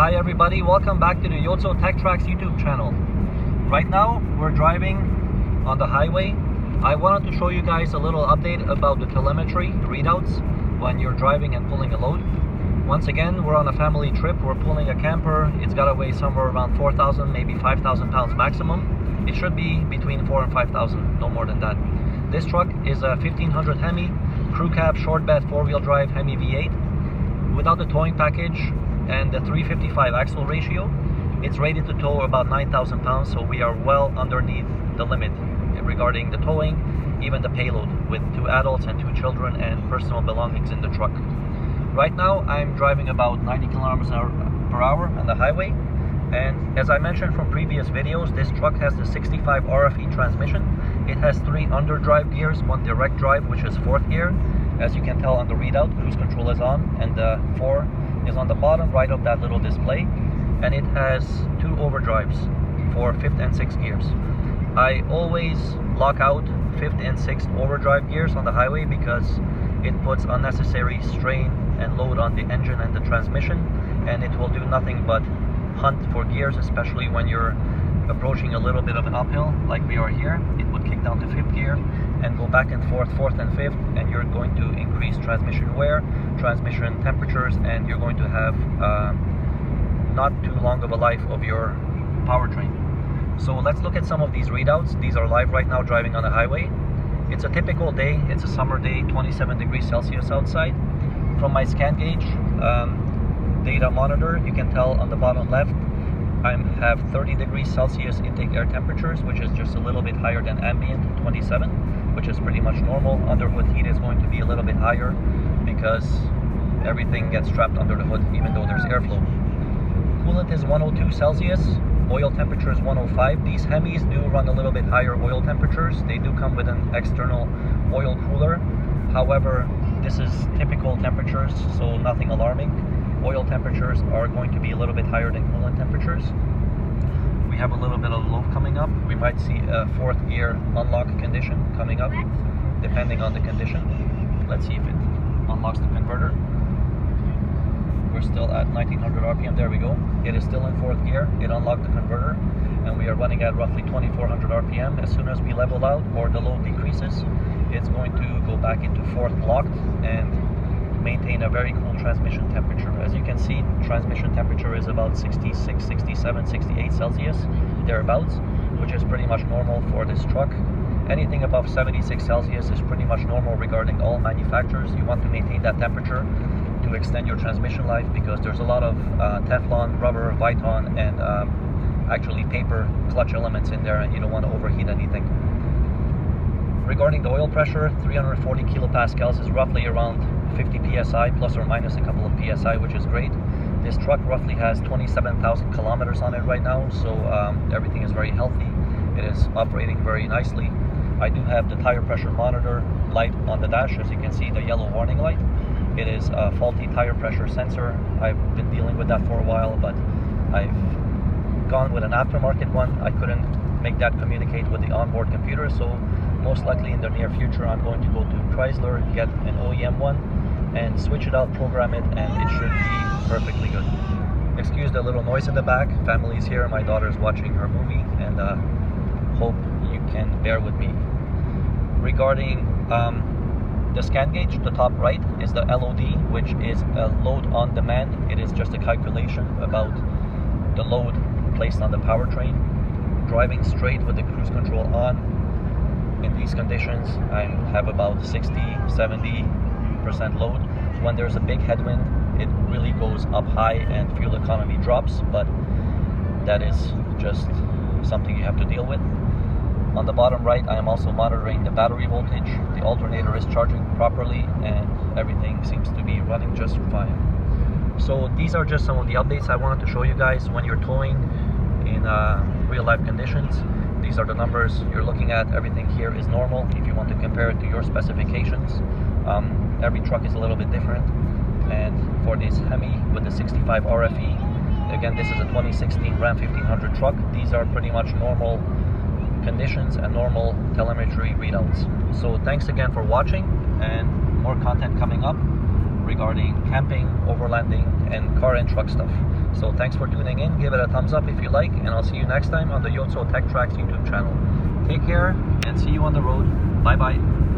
Hi everybody, welcome back to the Yotso Tech Tracks YouTube channel. Right now we're driving on the highway. I wanted to show you guys a little update about the telemetry readouts when you're driving and pulling a load. Once again, we're on a family trip. We're pulling a camper. It's got to weigh somewhere around 4,000, maybe 5,000 pounds maximum. It should be between 4 and 5,000, no more than that. This truck is a 1500 Hemi, crew cab, short bed, 4-wheel drive Hemi V8. Without the towing package and the 355 axle ratio, it's rated to tow about 9,000 pounds, so we are well underneath the limit regarding the towing, even the payload, with 2 adults and 2 children and personal belongings in the truck. Right now I'm driving about 90 kilometers per hour on the highway, and as I mentioned from previous videos, this truck has the 65 RFE transmission. It has 3 underdrive gears, 1 direct drive, which is 4th gear. As you can tell on the readout, cruise control is on, and the 4 is on the bottom right of that little display, and it has 2 overdrives for 5th and 6th gears. I always lock out 5th and 6th overdrive gears on the highway because it puts unnecessary strain and load on the engine and the transmission, and it will do nothing but hunt for gears, especially when you're approaching a little bit of an uphill like we are here. It would kick down to 5th gear and go back and forth 4th and 5th, and you're going to increase transmission wear, transmission temperatures, and you're going to have not too long of a life of your powertrain. So let's look at some of these readouts. These are live right now driving on the highway. It's a typical day. It's a summer day, 27 degrees Celsius outside. From my scan gauge data monitor, you can tell on the bottom left I have 30 degrees Celsius intake air temperatures, which is just a little bit higher than ambient, 27, which is pretty much normal. Underhood heat is going to be a little bit higher because everything gets trapped under the hood, even though there's airflow. Coolant is 102 Celsius, oil temperature is 105. These Hemis do run a little bit higher oil temperatures. They do come with an external oil cooler. However, this is typical temperatures, so nothing alarming. Oil temperatures are going to be a little bit higher than coolant temperatures. We have a little bit of low coming up. We might see a 4th gear unlock condition coming up, depending on the condition. Let's see if it unlocks the converter. We're still at 1900 RPM. There we go. It is still in 4th gear. It unlocked the converter, and we are running at roughly 2400 RPM. As soon as we level out or the load decreases, it's going to go back into 4th locked and maintain a very cool transmission temperature. As you can see, transmission temperature is about 66, 67, 68 Celsius, thereabouts, which is pretty much normal for this truck. Anything above 76 Celsius is pretty much normal regarding all manufacturers. You want to maintain that temperature to extend your transmission life because there's a lot of Teflon, rubber, Viton, and actually paper clutch elements in there, and you don't want to overheat anything. Regarding the oil pressure, 340 kilopascals is roughly around 50 psi, plus or minus a couple of psi, which is great. This truck roughly has 27,000 kilometers on it right now, so everything is very healthy. It is operating very nicely. I do have the tire pressure monitor light on the dash. As you can see, the yellow warning light. It is a faulty tire pressure sensor. I've been dealing with that for a while, but I've gone with an aftermarket one. I couldn't make that communicate with the onboard computer, so most likely in the near future I'm going to go to Chrysler, get an OEM one, and switch it out, program it, and it should be perfectly good. Excuse the little noise in the back. Family's here. My daughter's watching her movie, and hope you can bear with me. Regarding the scan gauge, the top right is the LOD, which is a load on demand. It is just a calculation about the load placed on the powertrain. Driving straight with the cruise control on, in these conditions I have about 60-70% load. When there's a big headwind, it really goes up high and fuel economy drops, but that is just something you have to deal with. On the bottom right, I am also monitoring the battery voltage. The alternator is charging properly, and everything seems to be running just fine. So these are just some of the updates I wanted to show you guys when you're towing in real life conditions. These are the numbers you're looking at. Everything here is normal. If you want to compare it to your specifications, every truck is a little bit different. And for this Hemi with the 65 RFE, again, this is a 2016 Ram 1500 truck. These are pretty much normal conditions and normal telemetry readouts. So thanks again for watching, and more content coming up regarding camping, overlanding, and car and truck stuff. So thanks for tuning in. Give it a thumbs up if you like, and I'll see you next time on the Yotso Tech Tracks YouTube channel. Take care and see you on the road. Bye bye.